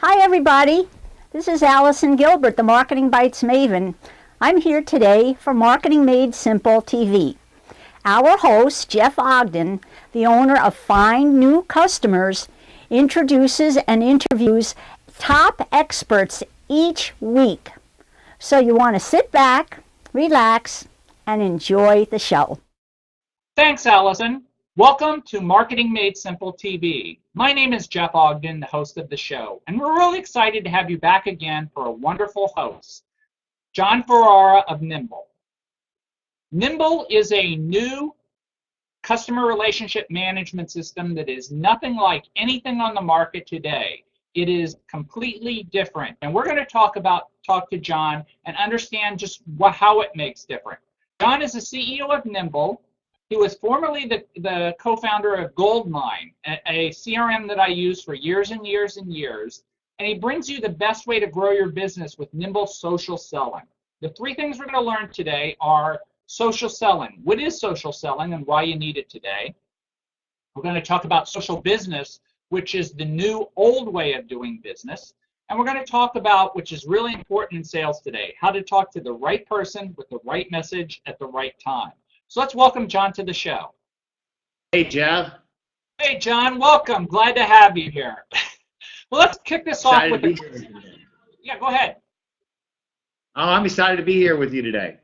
Hi, everybody. This is Allison Gilbert, the Marketing Bites Maven. I'm here today for Marketing Made Simple TV. Our host, Jeff Ogden, the owner of Find New Customers, introduces and interviews top experts each week. So you want to sit back, relax, and enjoy the show. Thanks, Allison. Welcome to Marketing Made Simple TV. My name is Jeff Ogden, the host of the show, and we're really excited to have you back again for a wonderful host, Jon Ferarra of Nimble. Nimble is a new customer relationship management system that is nothing like anything on the market today. It is completely different, and we're going to talk to Jon and understand just how it makes different. Jon is the CEO of Nimble. He was formerly the co-founder of Goldmine, a CRM that I used for years and years and years, and he brings you the best way to grow your business with Nimble social selling. The three things we're going to learn today are social selling. What is social selling and why you need it today? We're going to talk about social business, which is the new old way of doing business. And we're going to talk about, which is really important in sales today, how to talk to the right person with the right message at the right time. So let's welcome Jon to the show. Hey, Jeff. Hey, Jon, welcome. Glad to have you here. Well, let's kick this off with Yeah, go ahead. Oh, I'm excited to be here with you today.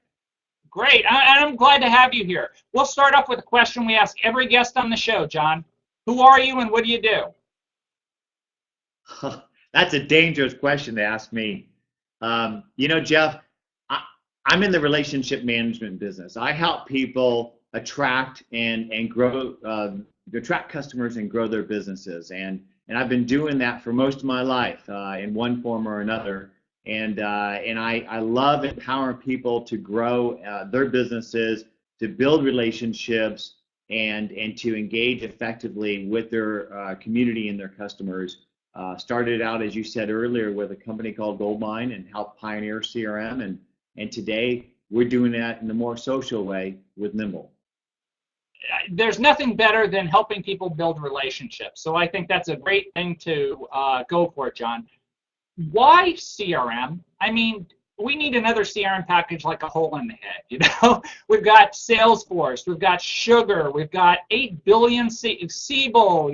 Great. I'm glad to have you here. We'll start off with a question we ask every guest on the show, Jon. Who are you and what do you do? That's a dangerous question to ask me. Jeff, I'm in the relationship management business. I help people attract and grow, attract customers and grow their businesses. And I've been doing that for most of my life in one form or another. And I love empowering people to grow their businesses, to build relationships, and to engage effectively with their community and their customers. Started out, as you said earlier, with a company called Goldmine and helped pioneer CRM. And today, we're doing that in a more social way with Nimble. There's nothing better than helping people build relationships. So I think that's a great thing to go for, Jon. Why CRM? I mean, we need another CRM package like a hole in the head, We've got Salesforce, we've got Sugar, we've got 8 billion Siebel,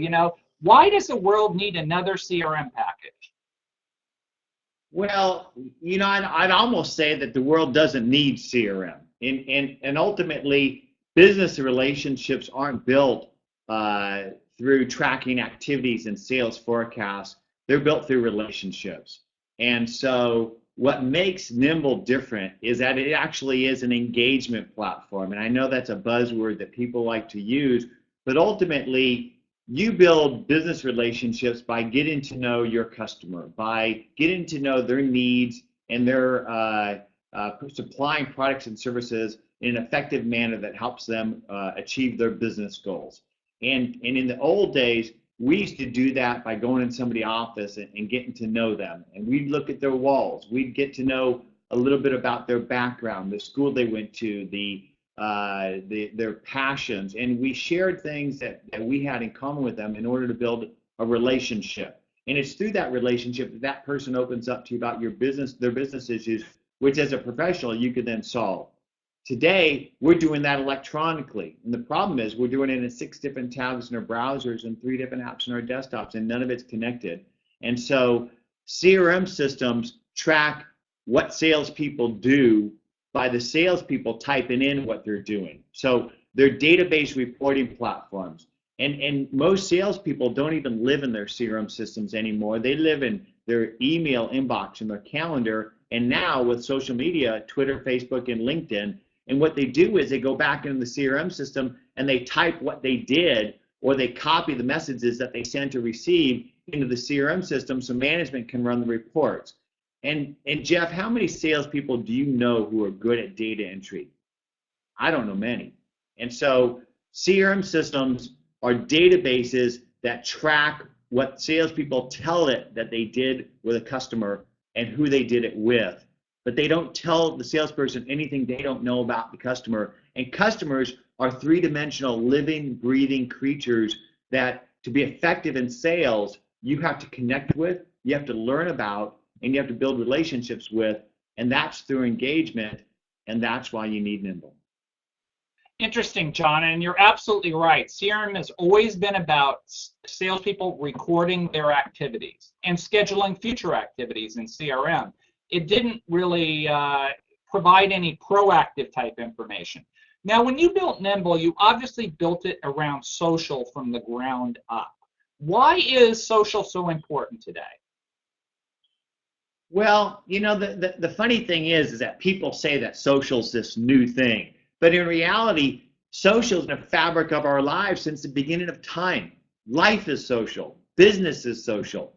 Why does the world need another CRM package? Well, I'd almost say that the world doesn't need CRM. And ultimately, business relationships aren't built through tracking activities and sales forecasts. They're built through relationships. And so what makes Nimble different is that it actually is an engagement platform. And I know that's a buzzword that people like to use, but ultimately, you build business relationships by getting to know your customer, by getting to know their needs and their supplying products and services in an effective manner that helps them achieve their business goals. And in the old days, we used to do that by going in somebody's office and getting to know them. And we'd look at their walls. We'd get to know a little bit about their background, the school they went to, their passions, and we shared things that we had in common with them in order to build a relationship. And it's through that relationship that person opens up to you about their business issues, which as a professional you could then solve. Today, we're doing that electronically. And the problem is we're doing it in 6 different tabs in our browsers and 3 different apps in our desktops, and none of it's connected. And so CRM systems track what salespeople do by the salespeople typing in what they're doing. So they're database reporting platforms. And most salespeople don't even live in their CRM systems anymore. They live in their email inbox and their calendar. And now with social media, Twitter, Facebook, and LinkedIn, and what they do is they go back into the CRM system and they type what they did, or they copy the messages that they sent or received into the CRM system so management can run the reports. And Jeff, how many salespeople do you know who are good at data entry? I don't know many. And so CRM systems are databases that track what salespeople tell it that they did with a customer and who they did it with. But they don't tell the salesperson anything they don't know about the customer. And customers are 3-dimensional living, breathing creatures that to be effective in sales, you have to connect with, you have to learn about, and you have to build relationships with, and that's through engagement, and that's why you need Nimble. Interesting, John, and you're absolutely right. CRM has always been about salespeople recording their activities and scheduling future activities in CRM. It didn't really provide any proactive type information. Now, when you built Nimble, you obviously built it around social from the ground up. Why is social so important today? Well, you know, the funny thing is that people say that social's this new thing. But in reality, social is in the fabric of our lives since the beginning of time. Life is social. Business is social.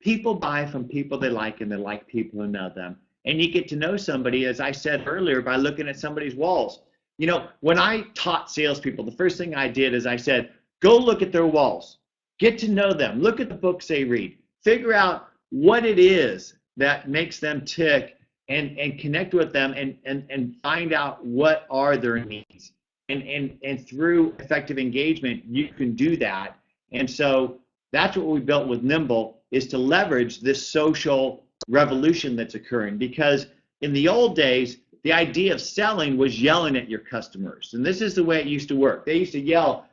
People buy from people they like, and they like people who know them. And you get to know somebody, as I said earlier, by looking at somebody's walls. You know, when I taught salespeople, the first thing I did is I said, go look at their walls. Get to know them. Look at the books they read. Figure out what it is that makes them tick, and connect with them, and find out what are their needs. And through effective engagement, you can do that. And so that's what we built with Nimble, is to leverage this social revolution that's occurring. Because in the old days, the idea of selling was yelling at your customers. And this is the way it used to work. They used to yell,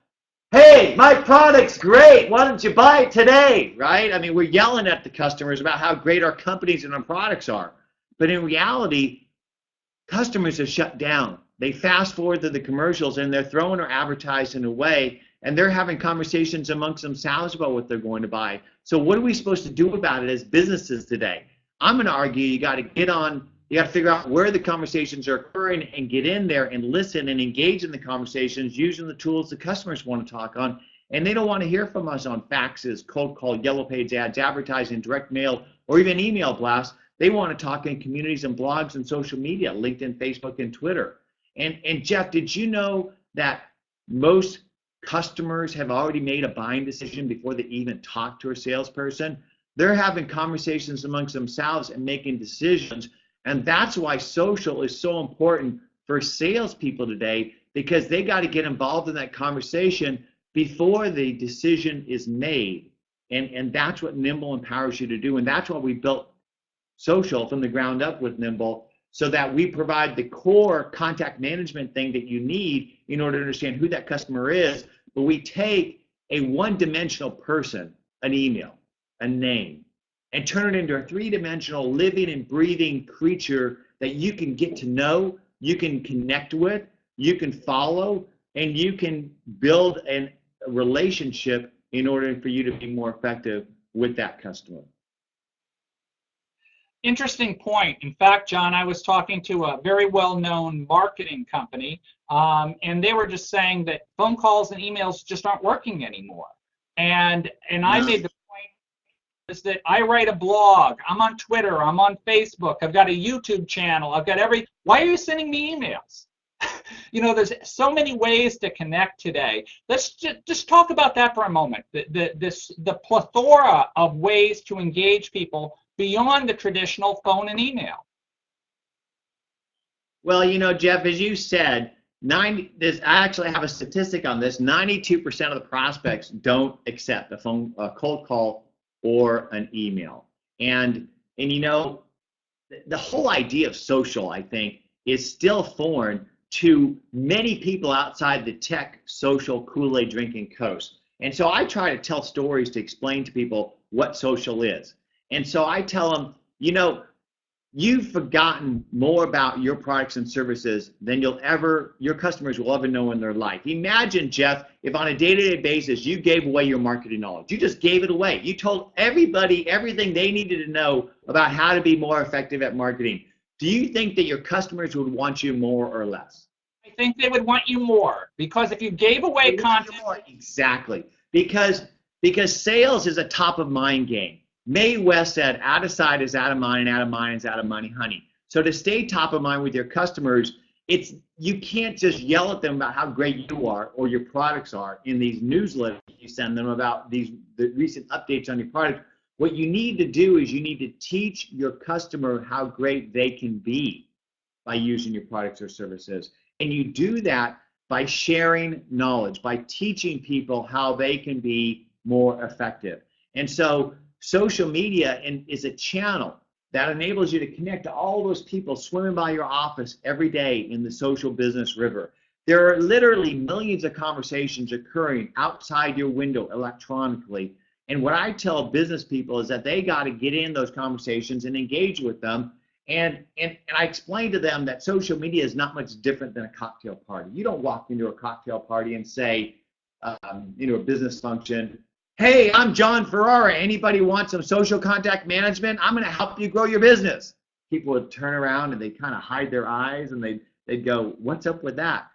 hey, my product's great. Why don't you buy it today? Right? I mean, we're yelling at the customers about how great our companies and our products are. But in reality, customers are shut down. They fast forward to the commercials, and they're throwing our advertising away, and they're having conversations amongst themselves about what they're going to buy. So what are we supposed to do about it as businesses today? I'm going to argue you got to get on, you got to figure out where the conversations are occurring and get in there and listen and engage in the conversations using the tools the customers want to talk on. And they don't want to hear from us on faxes, cold call, yellow page ads, advertising, direct mail, or even email blasts. They want to talk in communities and blogs and social media, LinkedIn, Facebook, and Twitter. And Jeff, did you know that most customers have already made a buying decision before they even talk to a salesperson? They're having conversations amongst themselves and making decisions. And that's why social is so important for salespeople today, because they got to get involved in that conversation before the decision is made. And that's what Nimble empowers you to do. And that's why we built social from the ground up with Nimble, so that we provide the core contact management thing that you need in order to understand who that customer is. But we take a one-dimensional person, an email, a name, and turn it into a three-dimensional living and breathing creature that you can get to know, you can connect with, you can follow, and you can build a relationship in order for you to be more effective with that customer. Interesting point. In fact, John, I was talking to a very well-known marketing company, and they were just saying that phone calls and emails just aren't working anymore. And I made the point is that I write a blog, I'm on Twitter, I'm on Facebook, I've got a YouTube channel, I've got why are you sending me emails? You know, there's so many ways to connect today. Let's just talk about that for a moment. The plethora of ways to engage people beyond the traditional phone and email. Well, you know, Jeff, as you said, I actually have a statistic on this. 92% of the prospects don't accept a cold call or an email. And you know, the whole idea of social, I think, is still foreign to many people outside the tech social Kool-Aid drinking coast. And so I try to tell stories to explain to people what social is. And so I tell them, you know, you've forgotten more about your products and services than your customers will ever know in their life. Imagine, Jeff, if on a day-to-day basis you gave away your marketing knowledge. You just gave it away. You told everybody everything they needed to know about how to be more effective at marketing. Do you think that your customers would want you more or less? I think they would want you more, because if you gave away content. Exactly. Because sales is a top of mind game. Mae West said, out of sight is out of mind, and out of mind is out of money, honey. So to stay top of mind with your customers, you can't just yell at them about how great you are or your products are in these newsletters you send them about the recent updates on your product. What you need to do is you need to teach your customer how great they can be by using your products or services. And you do that by sharing knowledge, by teaching people how they can be more effective. And so social media is a channel that enables you to connect to all those people swimming by your office every day in the social business river. There are literally millions of conversations occurring outside your window electronically. And what I tell business people is that they got to get in those conversations and engage with them. And I explain to them that social media is not much different than a cocktail party. You don't walk into a cocktail party and say, a business function, hey, I'm Jon Ferarra. Anybody want some social contact management? I'm going to help you grow your business. People would turn around and they kind of hide their eyes and they'd go, what's up with that?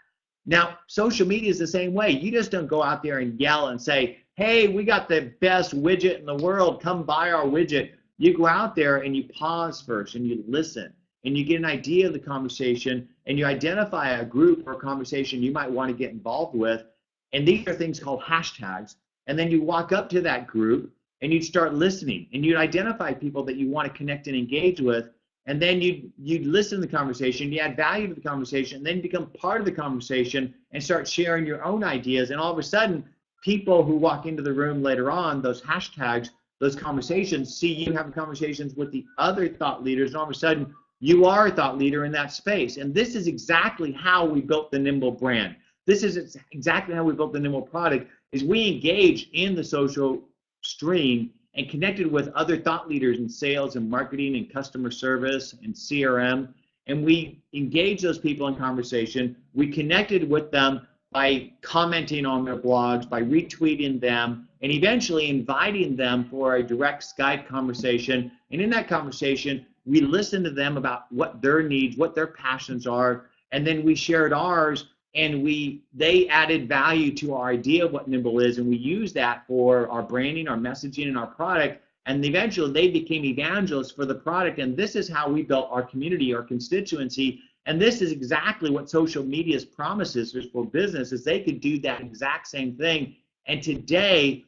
Now, social media is the same way. You just don't go out there and yell and say, hey, we got the best widget in the world. Come buy our widget. You go out there and you pause first and you listen and you get an idea of the conversation and you identify a group or a conversation you might want to get involved with. And these are things called hashtags. And then you walk up to that group and you start listening and you identify people that you want to connect and engage with. And then you listen to the conversation, you add value to the conversation, and then you become part of the conversation and start sharing your own ideas. And all of a sudden, people who walk into the room later on, those hashtags, those conversations, see you having conversations with the other thought leaders, and all of a sudden, you are a thought leader in that space. And this is exactly how we built the Nimble brand. This is exactly how we built the Nimble product, is we engage in the social stream and connected with other thought leaders in sales and marketing and customer service and CRM. And we engage those people in conversation. We connected with them by commenting on their blogs, by retweeting them, and eventually inviting them for a direct Skype conversation. And in that conversation, we listened to them about what their needs, what their passions are, and then we shared ours, and they added value to our idea of what Nimble is, and we used that for our branding, our messaging, and our product, and eventually they became evangelists for the product. And this is how we built our community, our constituency. And this is exactly what social media's promises is for business, is they could do that exact same thing. And today,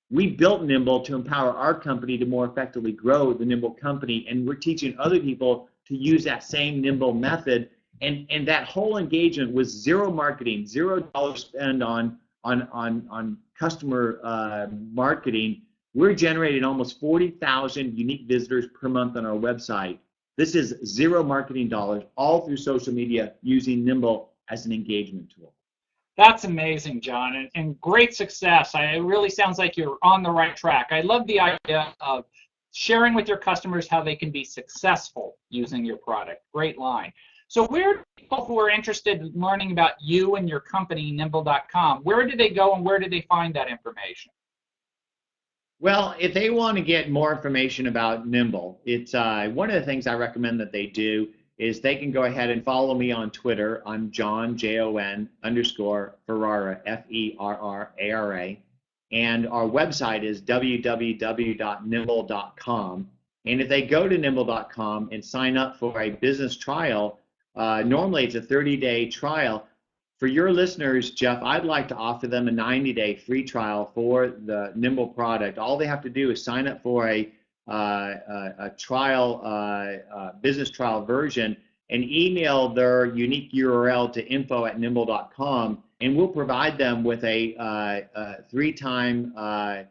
we built Nimble to empower our company to more effectively grow the Nimble company, and we're teaching other people to use that same Nimble method. And that whole engagement was zero marketing, $0 spend on customer marketing. We're generating almost 40,000 unique visitors per month on our website. This is zero marketing dollars, all through social media, using Nimble as an engagement tool. That's amazing, Jon, and great success. It really sounds like you're on the right track. I love the idea of sharing with your customers how they can be successful using your product. Great line. So where do people who are interested in learning about you and your company, Nimble.com, where do they go and where do they find that information? Well, if they want to get more information about Nimble, it's one of the things I recommend that they do is they can go ahead and follow me on Twitter. I'm Jon, Jon _Ferarra, Ferrara. And our website is www.nimble.com. And if they go to nimble.com and sign up for a business trial, normally it's a 30-day trial. For your listeners, Jeff, I'd like to offer them a 90-day free trial for the Nimble product. All they have to do is sign up for a trial, business trial version, and email their unique URL to info@nimble.com, and we'll provide them with a three times a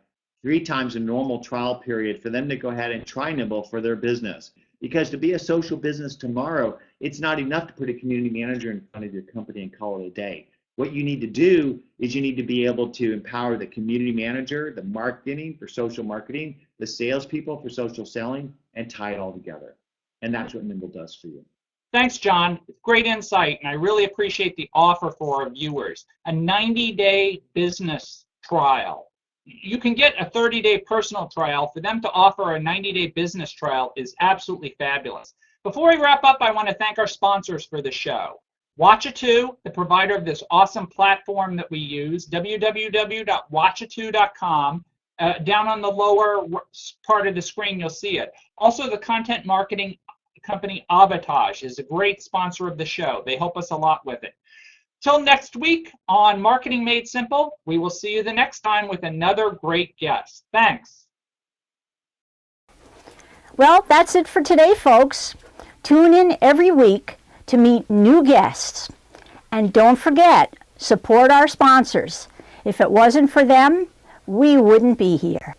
normal trial period for them to go ahead and try Nimble for their business. Because to be a social business tomorrow, it's not enough to put a community manager in front of your company and call it a day. What you need to do is you need to be able to empower the community manager, the marketing for social marketing, the salespeople for social selling, and tie it all together. And that's what Nimble does for you. Thanks, Jon. Great insight, and I really appreciate the offer for our viewers. A 90-day business trial. You can get a 30-day personal trial. For them to offer a 90-day business trial is absolutely fabulous. Before we wrap up, I want to thank our sponsors for the show. Watcha2, the provider of this awesome platform that we use, www.watcha2.com. Down on the lower part of the screen, you'll see it. Also, the content marketing company Avatage is a great sponsor of the show. They help us a lot with it. Till next week on Marketing Made Simple, we will see you the next time with another great guest. Thanks. Well, that's it for today, folks. Tune in every week to meet new guests. And don't forget, support our sponsors. If it wasn't for them, we wouldn't be here.